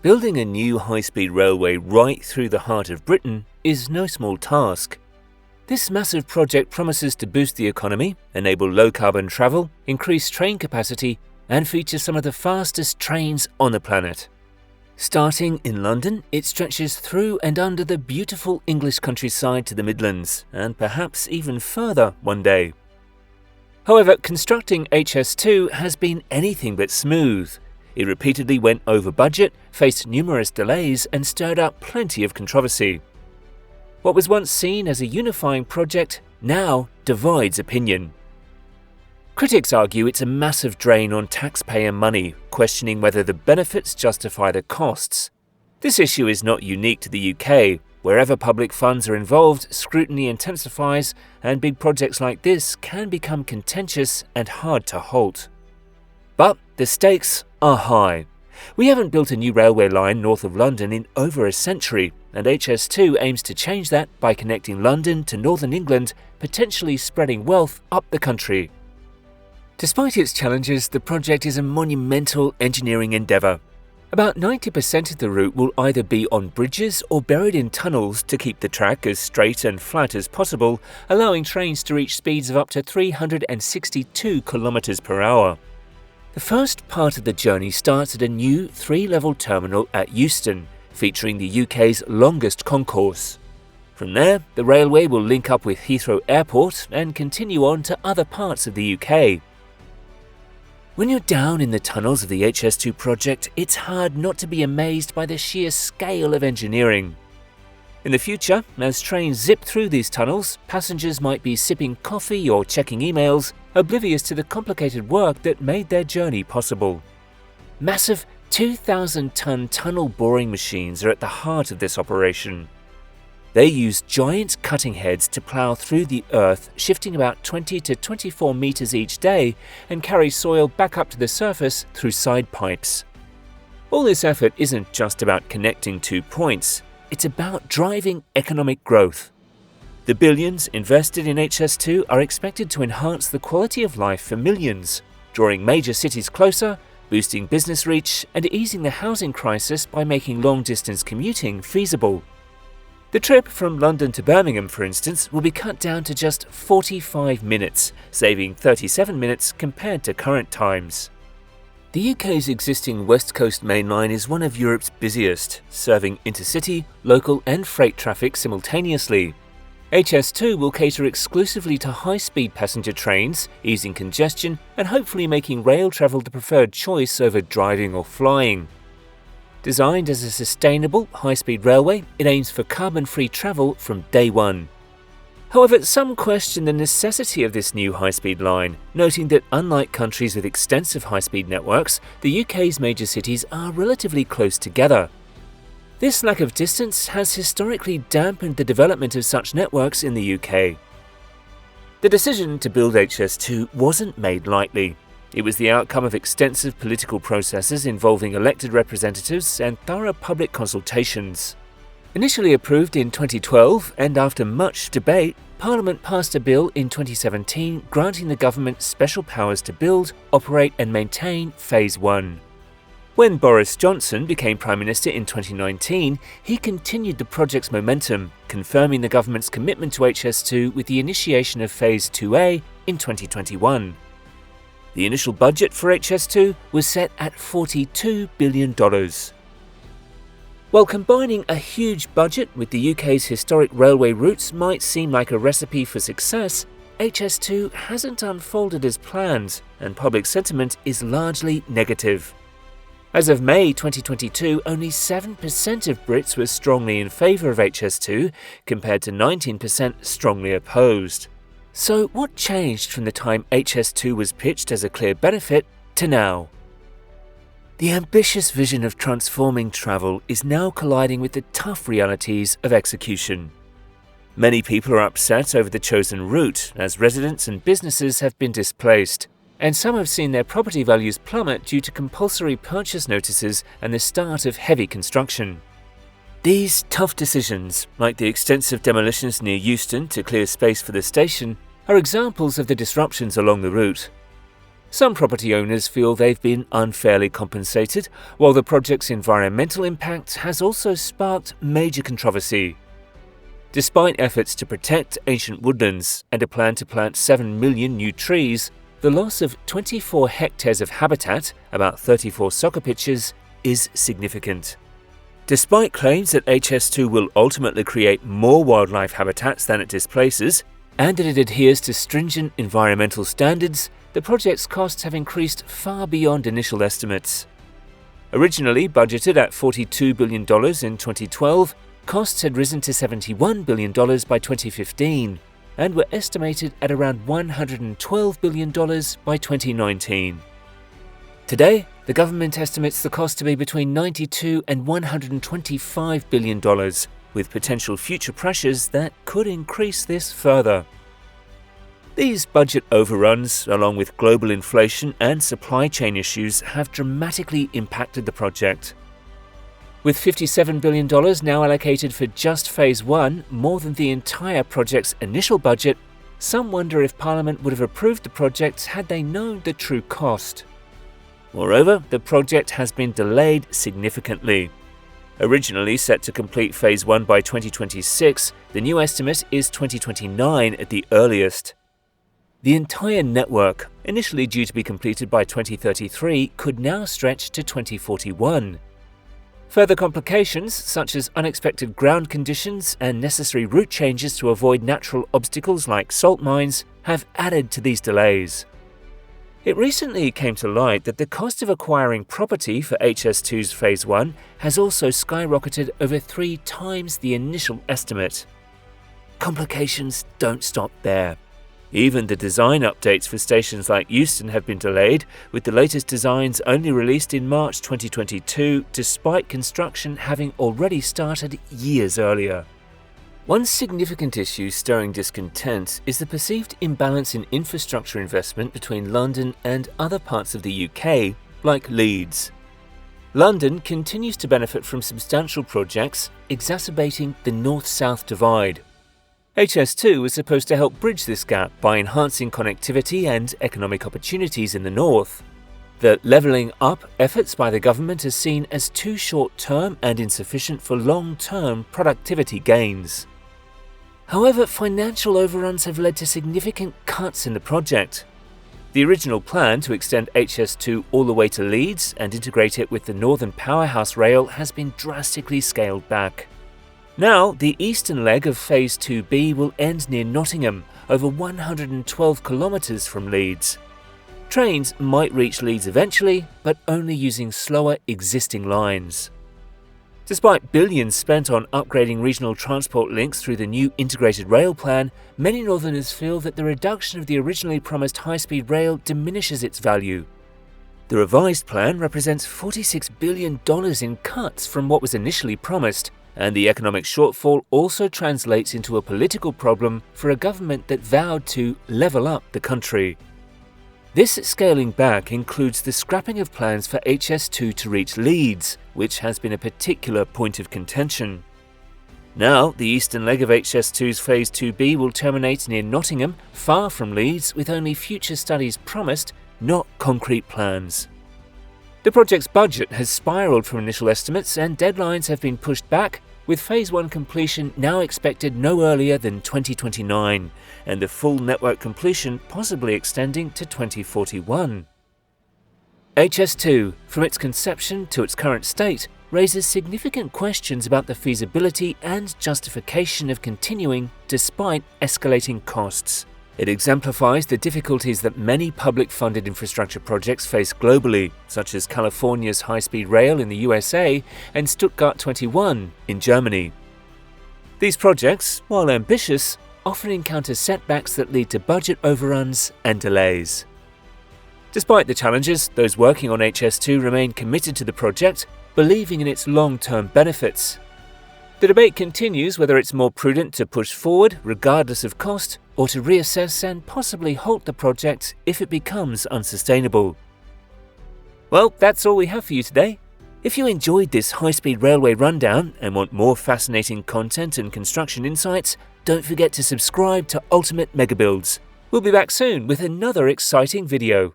Building a new high-speed railway right through the heart of Britain is no small task. This massive project promises to boost the economy, enable low-carbon travel, increase train capacity, and feature some of the fastest trains on the planet. Starting in London, it stretches through and under the beautiful English countryside to the Midlands, and perhaps even further one day. However, constructing HS2 has been anything but smooth. It repeatedly went over budget, faced numerous delays, and stirred up plenty of controversy. What was once seen as a unifying project now divides opinion. Critics argue it's a massive drain on taxpayer money, questioning whether the benefits justify the costs. This issue is not unique to the UK. Wherever public funds are involved, scrutiny intensifies, and big projects like this can become contentious and hard to halt. But the stakes are high. We haven't built a new railway line north of London in over a century, and HS2 aims to change that by connecting London to northern England, potentially spreading wealth up the country. Despite its challenges, the project is a monumental engineering endeavour. About 90% of the route will either be on bridges or buried in tunnels to keep the track as straight and flat as possible, allowing trains to reach speeds of up to 362 km per hour. The first part of the journey starts at a new 3-level terminal at Euston, featuring the UK's longest concourse. From there, the railway will link up with Heathrow Airport and continue on to other parts of the UK. When you're down in the tunnels of the HS2 project, it's hard not to be amazed by the sheer scale of engineering. In the future, as trains zip through these tunnels, passengers might be sipping coffee or checking emails, oblivious to the complicated work that made their journey possible. Massive 2,000-ton tunnel boring machines are at the heart of this operation. They use giant cutting heads to plough through the earth, shifting about 20 to 24 meters each day, and carry soil back up to the surface through side pipes. All this effort isn't just about connecting 2 points. It's about driving economic growth. The billions invested in HS2 are expected to enhance the quality of life for millions, drawing major cities closer, boosting business reach, and easing the housing crisis by making long-distance commuting feasible. The trip from London to Birmingham, for instance, will be cut down to just 45 minutes, saving 37 minutes compared to current times. The UK's existing West Coast Main Line is one of Europe's busiest, serving intercity, local and freight traffic simultaneously. HS2 will cater exclusively to high-speed passenger trains, easing congestion and hopefully making rail travel the preferred choice over driving or flying. Designed as a sustainable, high-speed railway, it aims for carbon-free travel from day one. However, some question the necessity of this new high-speed line, noting that unlike countries with extensive high-speed networks, the UK's major cities are relatively close together. This lack of distance has historically dampened the development of such networks in the UK. The decision to build HS2 wasn't made lightly. It was the outcome of extensive political processes involving elected representatives and thorough public consultations. Initially approved in 2012 and after much debate, Parliament passed a bill in 2017 granting the government special powers to build, operate and maintain Phase 1. When Boris Johnson became Prime Minister in 2019, he continued the project's momentum, confirming the government's commitment to HS2 with the initiation of Phase 2A in 2021. The initial budget for HS2 was set at $42 billion. While combining a huge budget with the UK's historic railway routes might seem like a recipe for success, HS2 hasn't unfolded as planned, and public sentiment is largely negative. As of May 2022, only 7% of Brits were strongly in favour of HS2, compared to 19% strongly opposed. So what changed from the time HS2 was pitched as a clear benefit to now? The ambitious vision of transforming travel is now colliding with the tough realities of execution. Many people are upset over the chosen route, as residents and businesses have been displaced, and some have seen their property values plummet due to compulsory purchase notices and the start of heavy construction. These tough decisions, like the extensive demolitions near Euston to clear space for the station, are examples of the disruptions along the route. Some property owners feel they've been unfairly compensated, while the project's environmental impact has also sparked major controversy. Despite efforts to protect ancient woodlands and a plan to plant 7 million new trees, the loss of 24 hectares of habitat, about 34 soccer pitches, is significant. Despite claims that HS2 will ultimately create more wildlife habitats than it displaces, and that it adheres to stringent environmental standards, the project's costs have increased far beyond initial estimates. Originally budgeted at $42 billion in 2012, costs had risen to $71 billion by 2015 and were estimated at around $112 billion by 2019. Today, the government estimates the cost to be between $92 and $125 billion, with potential future pressures that could increase this further. These budget overruns, along with global inflation and supply chain issues, have dramatically impacted the project. With $57 billion now allocated for just Phase 1, more than the entire project's initial budget, some wonder if Parliament would have approved the project had they known the true cost. Moreover, the project has been delayed significantly. Originally set to complete Phase 1 by 2026, the new estimate is 2029 at the earliest. The entire network, initially due to be completed by 2033, could now stretch to 2041. Further complications, such as unexpected ground conditions and necessary route changes to avoid natural obstacles like salt mines, have added to these delays. It recently came to light that the cost of acquiring property for HS2's Phase 1 has also skyrocketed over 3 times the initial estimate. Complications don't stop there. Even the design updates for stations like Euston have been delayed, with the latest designs only released in March 2022, despite construction having already started years earlier. One significant issue stirring discontent is the perceived imbalance in infrastructure investment between London and other parts of the UK, like Leeds. London continues to benefit from substantial projects, exacerbating the north-south divide. HS2 was supposed to help bridge this gap by enhancing connectivity and economic opportunities in the north. The levelling up efforts by the government are seen as too short-term and insufficient for long-term productivity gains. However, financial overruns have led to significant cuts in the project. The original plan to extend HS2 all the way to Leeds and integrate it with the Northern Powerhouse Rail has been drastically scaled back. Now, the eastern leg of Phase 2B will end near Nottingham, over 112 kilometres from Leeds. Trains might reach Leeds eventually, but only using slower existing lines. Despite billions spent on upgrading regional transport links through the new integrated rail plan, many northerners feel that the reduction of the originally promised high-speed rail diminishes its value. The revised plan represents $46 billion in cuts from what was initially promised, and the economic shortfall also translates into a political problem for a government that vowed to level up the country. This scaling back includes the scrapping of plans for HS2 to reach Leeds, which has been a particular point of contention. Now, the eastern leg of HS2's Phase 2B will terminate near Nottingham, far from Leeds, with only future studies promised, not concrete plans. The project's budget has spiraled from initial estimates and deadlines have been pushed back, with Phase 1 completion now expected no earlier than 2029, and the full network completion possibly extending to 2041. HS2, from its conception to its current state, raises significant questions about the feasibility and justification of continuing despite escalating costs. It exemplifies the difficulties that many public-funded infrastructure projects face globally, such as California's high-speed rail in the USA and Stuttgart 21 in Germany. These projects, while ambitious, often encounter setbacks that lead to budget overruns and delays. Despite the challenges, those working on HS2 remain committed to the project, believing in its long-term benefits. The debate continues whether it's more prudent to push forward regardless of cost or to reassess and possibly halt the project if it becomes unsustainable. Well, that's all we have for you today. If you enjoyed this high-speed railway rundown and want more fascinating content and construction insights, don't forget to subscribe to Ultimate Megabuilds. We'll be back soon with another exciting video.